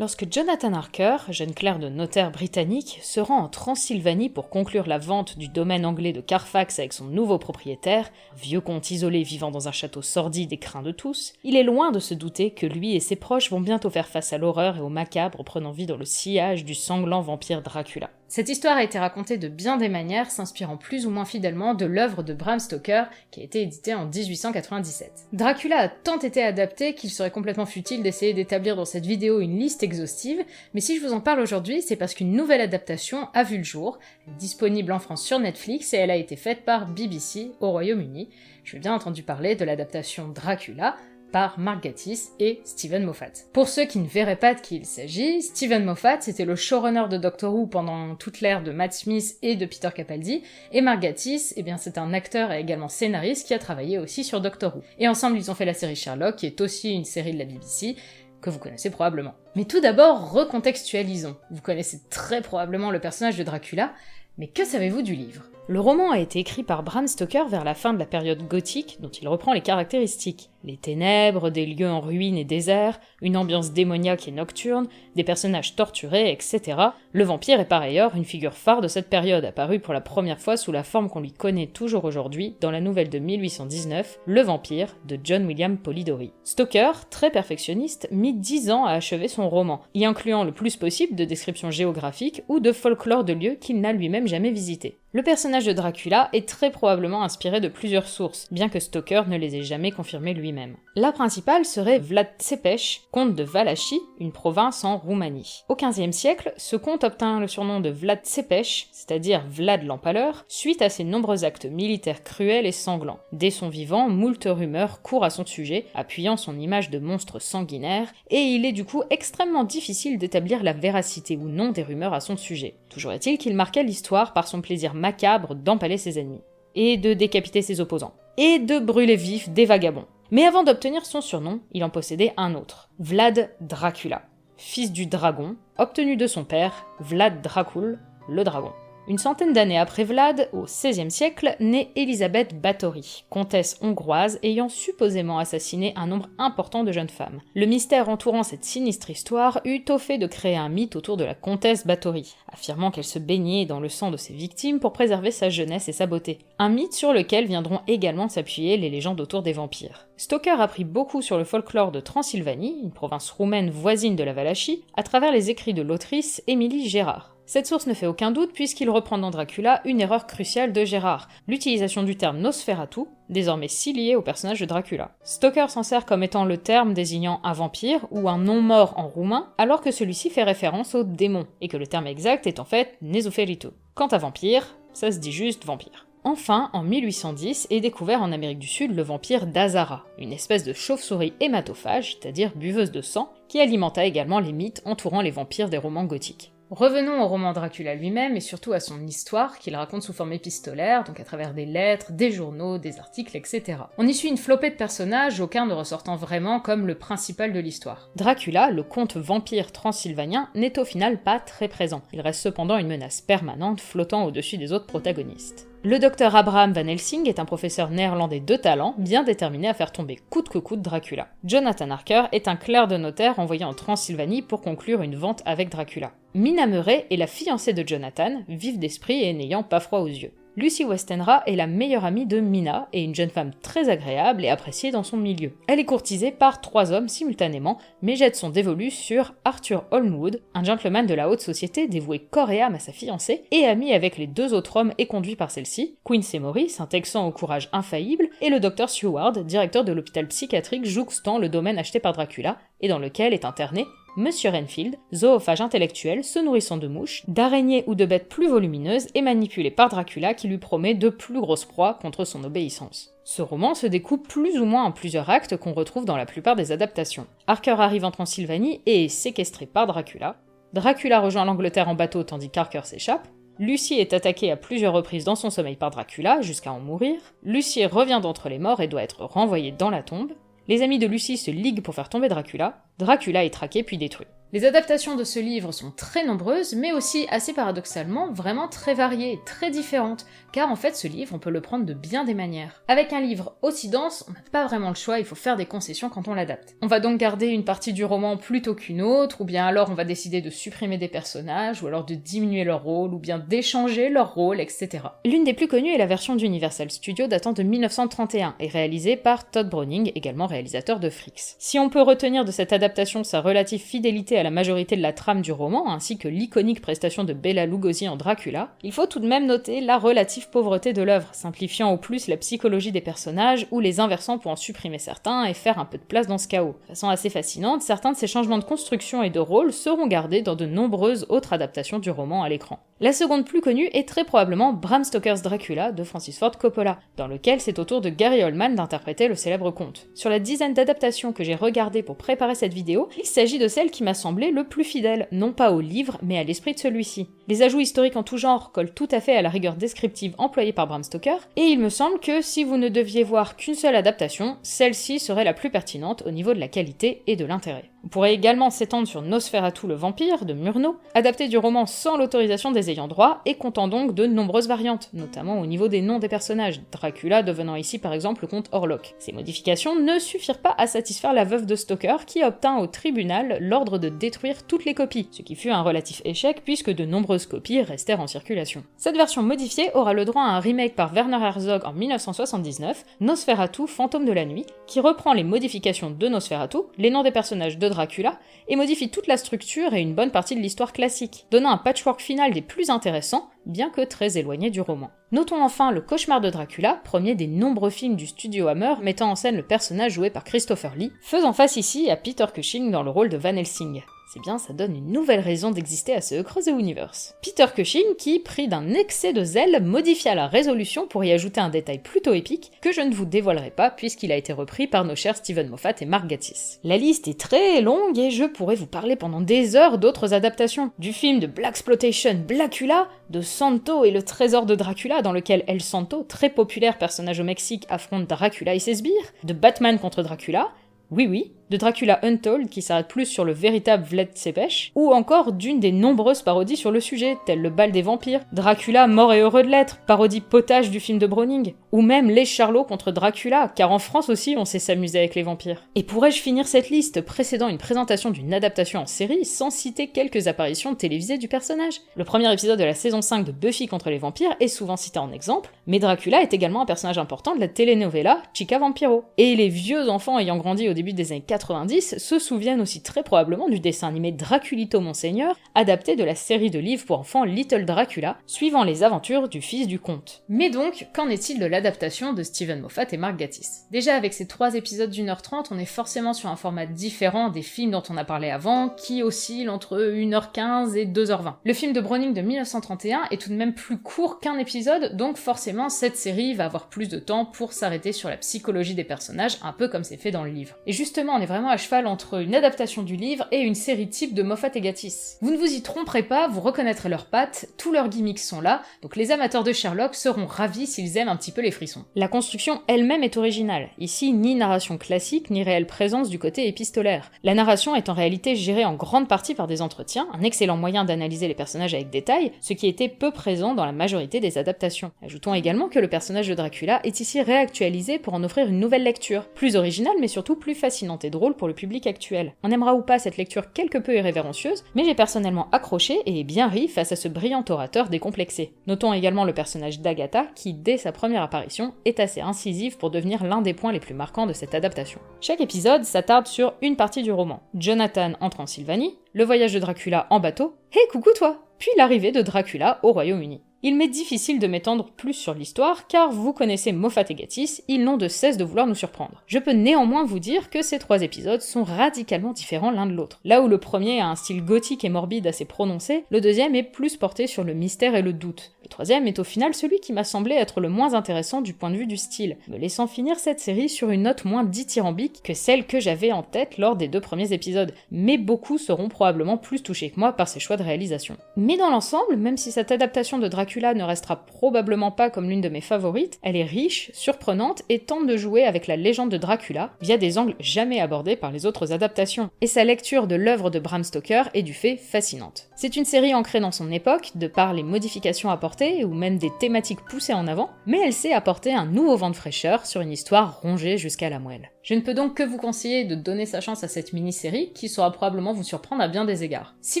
Lorsque Jonathan Harker, jeune clerc de notaire britannique, se rend en Transylvanie pour conclure la vente du domaine anglais de Carfax avec son nouveau propriétaire, un vieux comte isolé vivant dans un château sordide et craint de tous, il est loin de se douter que lui et ses proches vont bientôt faire face à l'horreur et au macabre prenant vie dans le sillage du sanglant vampire Dracula. Cette histoire a été racontée de bien des manières, s'inspirant plus ou moins fidèlement de l'œuvre de Bram Stoker, qui a été éditée en 1897. Dracula a tant été adapté qu'il serait complètement futile d'essayer d'établir dans cette vidéo une liste exhaustive, mais si je vous en parle aujourd'hui, c'est parce qu'une nouvelle adaptation a vu le jour, elle est disponible en France sur Netflix et elle a été faite par BBC au Royaume-Uni. Je vais bien entendu parler de l'adaptation Dracula, par Mark Gatiss et Steven Moffat. Pour ceux qui ne verraient pas de qui il s'agit, Steven Moffat c'était le showrunner de Doctor Who pendant toute l'ère de Matt Smith et de Peter Capaldi, et Mark Gatiss, c'est un acteur et également scénariste qui a travaillé aussi sur Doctor Who. Et ensemble ils ont fait la série Sherlock, qui est aussi une série de la BBC, que vous connaissez probablement. Mais tout d'abord, recontextualisons. Vous connaissez très probablement le personnage de Dracula, mais que savez-vous du livre ? Le roman a été écrit par Bram Stoker vers la fin de la période gothique, dont il reprend les caractéristiques. Les ténèbres, des lieux en ruine et déserts, une ambiance démoniaque et nocturne, des personnages torturés, etc. Le vampire est par ailleurs une figure phare de cette période, apparue pour la première fois sous la forme qu'on lui connaît toujours aujourd'hui dans la nouvelle de 1819, Le Vampire, de John William Polidori. Stoker, très perfectionniste, mit 10 ans à achever son roman, y incluant le plus possible de descriptions géographiques ou de folklore de lieux qu'il n'a lui-même jamais visités. Le personnage de Dracula est très probablement inspiré de plusieurs sources, bien que Stoker ne les ait jamais confirmées lui-même. La principale serait Vlad Tepes, comte de Valachie, une province en Roumanie. Au XVe siècle, ce comte obtint le surnom de Vlad Tepes, c'est-à-dire Vlad l'Empaleur, suite à ses nombreux actes militaires cruels et sanglants. Dès son vivant, moult rumeurs courent à son sujet, appuyant son image de monstre sanguinaire, et il est du coup extrêmement difficile d'établir la véracité ou non des rumeurs à son sujet. Toujours est-il qu'il marquait l'histoire par son plaisir macabre d'empaler ses ennemis, et de décapiter ses opposants, et de brûler vifs des vagabonds. Mais avant d'obtenir son surnom, il en possédait un autre, Vlad Dracula, fils du dragon, obtenu de son père, Vlad Dracul, le dragon. Une centaine d'années après Vlad, au XVIe siècle, naît Elisabeth Báthory, comtesse hongroise ayant supposément assassiné un nombre important de jeunes femmes. Le mystère entourant cette sinistre histoire eut au fait de créer un mythe autour de la comtesse Báthory, affirmant qu'elle se baignait dans le sang de ses victimes pour préserver sa jeunesse et sa beauté. Un mythe sur lequel viendront également s'appuyer les légendes autour des vampires. Stoker apprit beaucoup sur le folklore de Transylvanie, une province roumaine voisine de la Valachie, à travers les écrits de l'autrice Émilie Gérard. Cette source ne fait aucun doute puisqu'il reprend dans Dracula une erreur cruciale de Gérard, l'utilisation du terme Nosferatu, désormais si lié au personnage de Dracula. Stoker s'en sert comme étant le terme désignant un vampire ou un non-mort en roumain, alors que celui-ci fait référence au démon, et que le terme exact est en fait Nesoferitu. Quant à vampire, ça se dit juste vampire. Enfin, en 1810, est découvert en Amérique du Sud le vampire d'Azara, une espèce de chauve-souris hématophage, c'est-à-dire buveuse de sang, qui alimenta également les mythes entourant les vampires des romans gothiques. Revenons au roman Dracula lui-même et surtout à son histoire qu'il raconte sous forme épistolaire, donc à travers des lettres, des journaux, des articles, etc. On y suit une flopée de personnages, aucun ne ressortant vraiment comme le principal de l'histoire. Dracula, le comte vampire transylvanien, n'est au final pas très présent. Il reste cependant une menace permanente flottant au-dessus des autres protagonistes. Le docteur Abraham Van Helsing est un professeur néerlandais de talent, bien déterminé à faire tomber coûte que coûte Dracula. Jonathan Harker est un clerc de notaire envoyé en Transylvanie pour conclure une vente avec Dracula. Mina Murray est la fiancée de Jonathan, vive d'esprit et n'ayant pas froid aux yeux. Lucy Westenra est la meilleure amie de Mina et une jeune femme très agréable et appréciée dans son milieu. Elle est courtisée par 3 hommes simultanément, mais jette son dévolu sur Arthur Holmwood, un gentleman de la haute société dévoué corps et âme à sa fiancée et ami avec les 2 autres hommes éconduits par celle-ci, Quincy Morris, un texan au courage infaillible, et le Dr Seward, directeur de l'hôpital psychiatrique jouxtant le domaine acheté par Dracula et dans lequel est interné Monsieur Renfield, zoophage intellectuel se nourrissant de mouches, d'araignées ou de bêtes plus volumineuses et manipulé par Dracula qui lui promet de plus grosses proies contre son obéissance. Ce roman se découpe plus ou moins en plusieurs actes qu'on retrouve dans la plupart des adaptations. Harker arrive en Transylvanie et est séquestré par Dracula. Dracula rejoint l'Angleterre en bateau tandis qu'Harker s'échappe. Lucy est attaquée à plusieurs reprises dans son sommeil par Dracula, jusqu'à en mourir. Lucy revient d'entre les morts et doit être renvoyée dans la tombe. Les amis de Lucy se liguent pour faire tomber Dracula. Dracula est traqué puis détruit. Les adaptations de ce livre sont très nombreuses, mais aussi, assez paradoxalement, vraiment très variées et très différentes, car en fait ce livre on peut le prendre de bien des manières. Avec un livre aussi dense, on n'a pas vraiment le choix, il faut faire des concessions quand on l'adapte. On va donc garder une partie du roman plutôt qu'une autre, ou bien alors on va décider de supprimer des personnages, ou alors de diminuer leur rôle, ou bien d'échanger leur rôle, etc. L'une des plus connues est la version d'Universal Studios datant de 1931, et réalisée par Todd Browning, également réalisateur de Freaks. Si on peut retenir de cette adaptation sa relative fidélité à la majorité de la trame du roman, ainsi que l'iconique prestation de Bela Lugosi en Dracula, il faut tout de même noter la relative pauvreté de l'œuvre, simplifiant au plus la psychologie des personnages ou les inversant pour en supprimer certains et faire un peu de place dans ce chaos. De façon assez fascinante, certains de ces changements de construction et de rôle seront gardés dans de nombreuses autres adaptations du roman à l'écran. La seconde plus connue est très probablement Bram Stoker's Dracula de Francis Ford Coppola, dans lequel c'est au tour de Gary Oldman d'interpréter le célèbre conte. Sur la dizaine d'adaptations que j'ai regardées pour préparer cette vidéo, il s'agit de celle qui m'a semblé le plus fidèle, non pas au livre, mais à l'esprit de celui-ci. Les ajouts historiques en tout genre collent tout à fait à la rigueur descriptive employée par Bram Stoker, et il me semble que si vous ne deviez voir qu'une seule adaptation, celle-ci serait la plus pertinente au niveau de la qualité et de l'intérêt. On pourrait également s'étendre sur Nosferatu le vampire de Murnau, adapté du roman sans l'autorisation des ayants droit et comptant donc de nombreuses variantes, notamment au niveau des noms des personnages, Dracula devenant ici par exemple le comte Orlok. Ces modifications ne suffirent pas à satisfaire la veuve de Stoker qui obtint au tribunal l'ordre de détruire toutes les copies, ce qui fut un relatif échec puisque de nombreuses copies restèrent en circulation. Cette version modifiée aura le droit à un remake par Werner Herzog en 1979, Nosferatu, fantôme de la nuit, qui reprend les modifications de Nosferatu, les noms des personnages de Dracula, et modifie toute la structure et une bonne partie de l'histoire classique, donnant un patchwork final des plus intéressants, bien que très éloigné du roman. Notons enfin Le Cauchemar de Dracula, premier des nombreux films du studio Hammer mettant en scène le personnage joué par Christopher Lee, faisant face ici à Peter Cushing dans le rôle de Van Helsing. C'est bien, ça donne une nouvelle raison d'exister à ce Across the Universe. Peter Cushing qui, pris d'un excès de zèle, modifia la résolution pour y ajouter un détail plutôt épique que je ne vous dévoilerai pas puisqu'il a été repris par nos chers Steven Moffat et Mark Gatiss. La liste est très longue et je pourrais vous parler pendant des heures d'autres adaptations. Du film de Blaxploitation Blackula, de Santo et le trésor de Dracula dans lequel El Santo, très populaire personnage au Mexique, affronte Dracula et ses sbires, de Batman contre Dracula, oui, de Dracula Untold qui s'arrête plus sur le véritable Vlad Tepes, ou encore d'une des nombreuses parodies sur le sujet, telles le bal des vampires, Dracula mort et heureux de l'être, parodie potage du film de Browning, ou même les Charlots contre Dracula, car en France aussi on sait s'amuser avec les vampires. Et pourrais-je finir cette liste précédant une présentation d'une adaptation en série sans citer quelques apparitions télévisées du personnage? Le premier épisode de la saison 5 de Buffy contre les vampires est souvent cité en exemple, mais Dracula est également un personnage important de la telenovela Chica Vampiro. Et les vieux enfants ayant grandi au début des années 90 se souviennent aussi très probablement du dessin animé Draculito Monseigneur, adapté de la série de livres pour enfants Little Dracula, suivant les aventures du fils du comte. Mais donc, qu'en est-il de l'adaptation de Steven Moffat et Mark Gatiss? Déjà, avec ces 3 épisodes d'1h30, on est forcément sur un format différent des films dont on a parlé avant, qui oscillent entre 1h15 et 2h20. Le film de Browning de 1931 est tout de même plus court qu'un épisode, donc forcément cette série va avoir plus de temps pour s'arrêter sur la psychologie des personnages, un peu comme c'est fait dans le livre. Et justement, on est vraiment à cheval entre une adaptation du livre et une série type de Moffat et Gatiss. Vous ne vous y tromperez pas, vous reconnaîtrez leurs pattes, tous leurs gimmicks sont là, donc les amateurs de Sherlock seront ravis s'ils aiment un petit peu les frissons. La construction elle-même est originale. Ici, ni narration classique, ni réelle présence du côté épistolaire. La narration est en réalité gérée en grande partie par des entretiens, un excellent moyen d'analyser les personnages avec détail, ce qui était peu présent dans la majorité des adaptations. Ajoutons également que le personnage de Dracula est ici réactualisé pour en offrir une nouvelle lecture, plus originale mais surtout plus fascinante et drôle pour le public actuel. On aimera ou pas cette lecture quelque peu irrévérencieuse, mais j'ai personnellement accroché et bien ri face à ce brillant orateur décomplexé. Notons également le personnage d'Agatha, qui dès sa première apparition est assez incisive pour devenir l'un des points les plus marquants de cette adaptation. Chaque épisode s'attarde sur une partie du roman. Jonathan en Transylvanie, le voyage de Dracula en bateau, et coucou toi, puis l'arrivée de Dracula au Royaume-Uni. Il m'est difficile de m'étendre plus sur l'histoire, car vous connaissez Moffat et Gatiss, ils n'ont de cesse de vouloir nous surprendre. Je peux néanmoins vous dire que ces 3 épisodes sont radicalement différents l'un de l'autre. Là où le premier a un style gothique et morbide assez prononcé, le deuxième est plus porté sur le mystère et le doute. Le troisième est au final celui qui m'a semblé être le moins intéressant du point de vue du style, me laissant finir cette série sur une note moins dithyrambique que celle que j'avais en tête lors des 2 premiers épisodes, mais beaucoup seront probablement plus touchés que moi par ces choix de réalisation. Mais dans l'ensemble, même si cette adaptation de Dracula Dracula ne restera probablement pas comme l'une de mes favorites, elle est riche, surprenante et tente de jouer avec la légende de Dracula via des angles jamais abordés par les autres adaptations. Et sa lecture de l'œuvre de Bram Stoker est du fait fascinante. C'est une série ancrée dans son époque, de par les modifications apportées ou même des thématiques poussées en avant, mais elle sait apporter un nouveau vent de fraîcheur sur une histoire rongée jusqu'à la moelle. Je ne peux donc que vous conseiller de donner sa chance à cette mini-série qui saura probablement vous surprendre à bien des égards. Si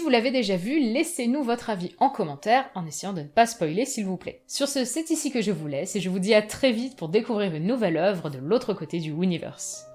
vous l'avez déjà vu, laissez-nous votre avis en commentaire en essayant de ne pas spoiler s'il vous plaît. Sur ce, c'est ici que je vous laisse et je vous dis à très vite pour découvrir une nouvelle œuvre de l'autre côté du Universe.